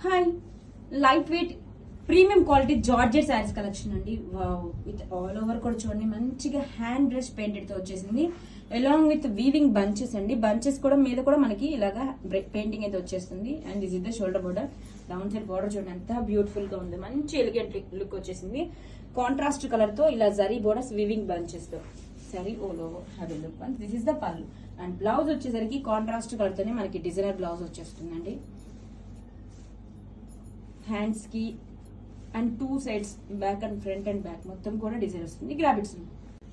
Hi, light weight premium quality georgette saris collection అండి. Wow, with all over కూడా చూడండి, మంచిగా హ్యాండ్ బ్రష్ పెయింటెడ్ తో వచ్చేసింది. అలాంగ్ విత్ వీవింగ్ బంచెస్ అండి. బంచెస్ కూడా మీద కూడా మనకి ఇలాగా పెయింటింగ్ అయితే వచ్చేస్తుంది. And this is the shoulder border. Down side border చూడండి ఎంత బ్యూటిఫుల్ గా ఉంది. మంచి ఎలిగెంట్ లుక్ వచ్చేసింది. కాంట్రాస్ట్ కలర్ తో ఇలా జరీ బోర్డర్స్ వీవింగ్ బంచెస్ తో saree all over have look. This is the pallu. And blouse వచ్చేసరికి కాంట్రాస్ట్ కలర్ తోనే మనకి డిజైనర్ బ్లౌజ్ వచ్చేస్తుందండి. హ్యాండ్స్ కి and two sides back and front and back మొత్తం కూడా డిజైన్ వస్తుంది. గ్రాబిట్స్.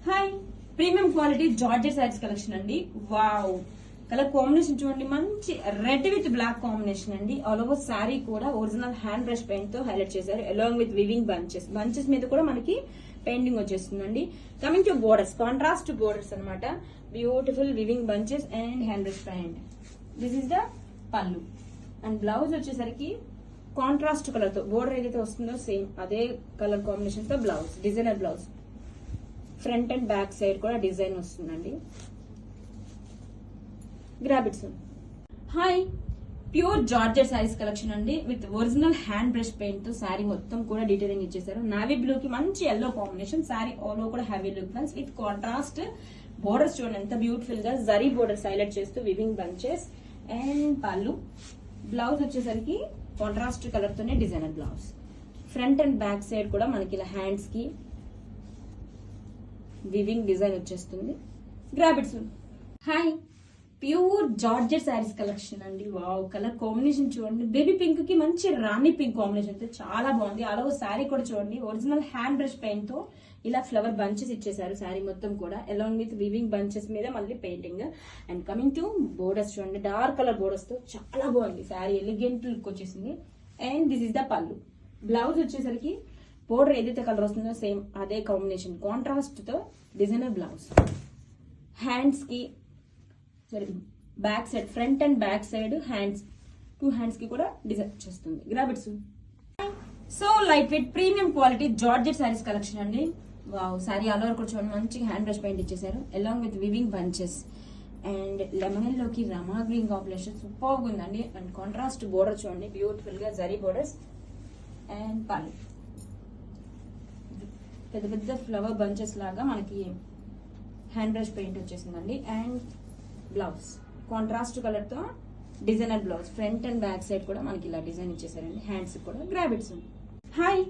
Hi, premium quality georgette saris collection అండి. వావ్, కలర్ కాంబినేషన్ చూడండి, మంచి రెడ్ విత్ బ్లాక్ కాంబినేషన్ అండి. ఆల్ ఓవర్ శారీ కూడా ఒరిజినల్ హ్యాండ్ బ్రష్ పెయింట్ తో హైలైట్ చేశారు. అలాంగ్ విత్ వివింగ్ బంచెస్ మీద కూడా మనకి పెయింటింగ్ వచ్చేస్తుందండి. Coming to borders, contrast borders అనమాట. Beautiful weaving bunches and hand brush paint. This is the pallu. And blouse వచ్చేసరికి కాంట్రాస్ట్ కలర్ తో బోర్డర్ ఏదైతే వస్తుందో సేమ్ అదే కలర్ కాంబినేషన్ తో blouse, designer blouse. Front and back side కూడా design వస్తుందండి. గ్రాబిట్స్. Hi, pure georgette saris collection అండి. With original hand brush paint తో శారీ మొత్తం కూడా డీటెయిలింగ్ ఇచ్చేసారు. నావీ బ్లూ కి మంచి ఎల్లో కాంబినేషన్. శారీ ఆల్ కూడా heavy look friends. With contrast borders చూడండి ఎంత బ్యూటిఫుల్ గా జరీ బోర్డర్స్ హైలైట్ చేస్తూ weaving bunches. And pallu. Blouse వచ్చేసరికి కాంట్రాస్ట్ కలర్ తోనే designer blouse. Front and back side కూడా మనకి ఇలా హ్యాండ్స్ కి వివింగ్ డిజైన్ వచ్చేస్తుంది. గ్రాబిట్స్. Hi, pure georgette saris collection అండి. వావ్, కలర్ కాంబినేషన్ చూడండి, బేబీ పింక్ కి మంచి రాణి పింక్ కాంబినేషన్ తో చాలా బాగుంది. అలా శారీ కూడా చూడండి, ఒరిజినల్ హ్యాండ్ బ్రష్ పెయింట్ తో ఇలా ఫ్లవర్ బంచెస్ ఇచ్చేసారు శారీ మొత్తం కూడా. అలాంగ్ విత్ వివింగ్ బంచెస్ మీద మళ్ళీ painting. And coming to borders చూడండి, డార్క్ కలర్ బోర్డర్స్ తో చాలా బాగుంది శారీ. ఎలిగెంట్ లుక్ వచ్చేసింది. And this is the pallu. Blouse వచ్చేసరికి బోర్డర్ ఏదైతే కలర్ వస్తుందో సేమ్ అదే కాంబినేషన్ కాంట్రాస్ట్ తో డిజైనర్ బ్లౌజ్. హ్యాండ్స్ కి sorry back side, front and back side hands, two hands కి కూడా డిజైన్ చేస్తుంది. గ్రాబిట్స్. So light weight premium quality georgette saris collection అండి. వావ్, శారీ ఆల్ ఓవర్ కూడా చూడండి, మంచిగా హ్యాండ్ బ్రష్ పెయింట్ ఇచ్చేసారు. Along with weaving bunches. And lemon లోకి రమా గ్రీన్ కాంబినేషన్ సూపర్ గా ఉందండి. అండ్ కాంట్రాస్ట్ బోర్డర్ చూడండి, బ్యూటిఫుల్ గా జరీ బోర్డర్స్. అండ్ పళ్ళు పెద్ద పెద్ద ఫ్లవర్ బంచెస్ లాగా మనకి హ్యాండ్ బ్రష్ పెయింట్ వచ్చేసిందండి. అండ్ బ్లౌజ్ కాంట్రాస్ట్ కలర్ తో designer blouse. Front and back side కూడా మనకి ఇలా డిజైన్ ఇచ్చేసారండి. హ్యాండ్స్ కూడా గ్రాబిట్స్. Hi,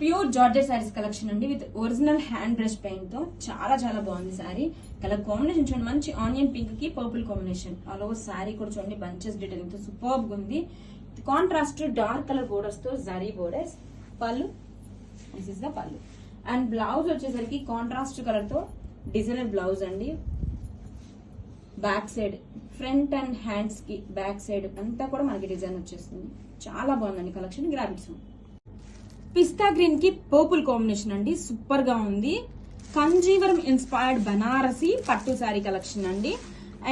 pure georgette saris collection అండి. With original hand brush paint తో చాలా చాలా బాగుంది శారీ. కలర్ కాంబినేషన్ చూడండి, మంచి ఆనియన్ పింక్ కి purple combination. All over sari కూడా చూడండి, బంచెస్ డీటెయిలింగ్ తో సూపర్ గా ఉంది. కాంట్రాస్ట్ డార్క్ కలర్ బోర్డర్స్ తో జరీ బోర్డర్స్. పళ్ళు. దిస్ ఇస్ ద పళ్ళు. అండ్ బ్లౌజ్ వచ్చేసరికి కాంట్రాస్ట్ కలర్ తో డిజైనర్ బ్లౌజ్ అండి. Back side, front and hands కి బ్యాక్ సైడ్ అంతా కూడా మనకి డిజైన్ వచ్చేస్తుంది. చాలా బాగుందండి కలెక్షన్. గ్రాబిట్స్. పిస్తా గ్రీన్ కి పర్పుల్ కాంబినేషన్ అండి, సూపర్ గా ఉంది. కంజీవరం ఇన్స్పైర్డ్ బనారసి పట్టు శారీ కలెక్షన్ అండి.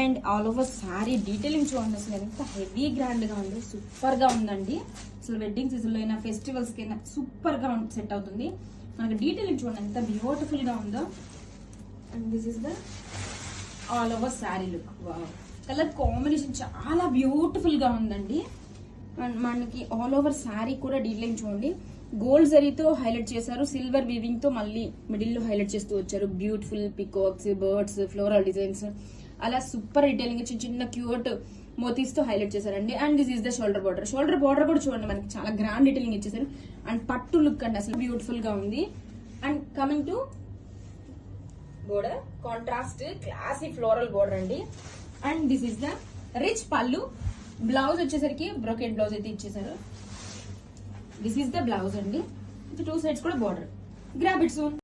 And all over sari detailing చూడండి, అసలు ఎంత హెవీ గ్రాండ్ గా ఉంది, సూపర్ గా ఉందండి. అసలు వెడ్డింగ్ సీజన్ లో అయినా ఫెస్టివల్స్ కి అయినా సూపర్ గా సెట్ అవుతుంది. మనకి డీటెయిలింగ్ చూడండి ఎంత బ్యూటిఫుల్ గా ఉందో. And this is the all over sari look. Wow, colour combination చాలా బ్యూటిఫుల్ గా ఉందండి. మనకి ఆల్ ఓవర్ శారీ కూడా డీటెయిలింగ్ చూడండి, గోల్డ్ జరీతో హైలైట్ చేశారు. సిల్వర్ వీవింగ్ తో మళ్ళీ మిడిల్ లో హైలైట్ చేస్తూ వచ్చారు. Beautiful peacocks, birds, floral designs అలా సూపర్ డీటెయిలింగ్ చిన్న చిన్న క్యూట్ మోతీస్ తో హైలైట్ చేశారండి. And this is the shoulder border. Shoulder border కూడా చూడండి, మనకి చాలా గ్రాండ్ డీటెయిలింగ్ ఇచ్చేసారు. అండ్ పట్టు లుక్ అండి, అసలు బ్యూటిఫుల్ గా ఉంది. And coming to border, contrast classy floral border అండి. And this is the rich pallu. Blouse వచ్చేసరికి బ్రోకెట్ బ్లౌజ్ అయితే ఇచ్చేసారు. దిస్ ఇస్ ద బ్లౌజ్ అండి. టూ సైడ్స్ కూడా బోర్డర్. గ్రాబిట్స్.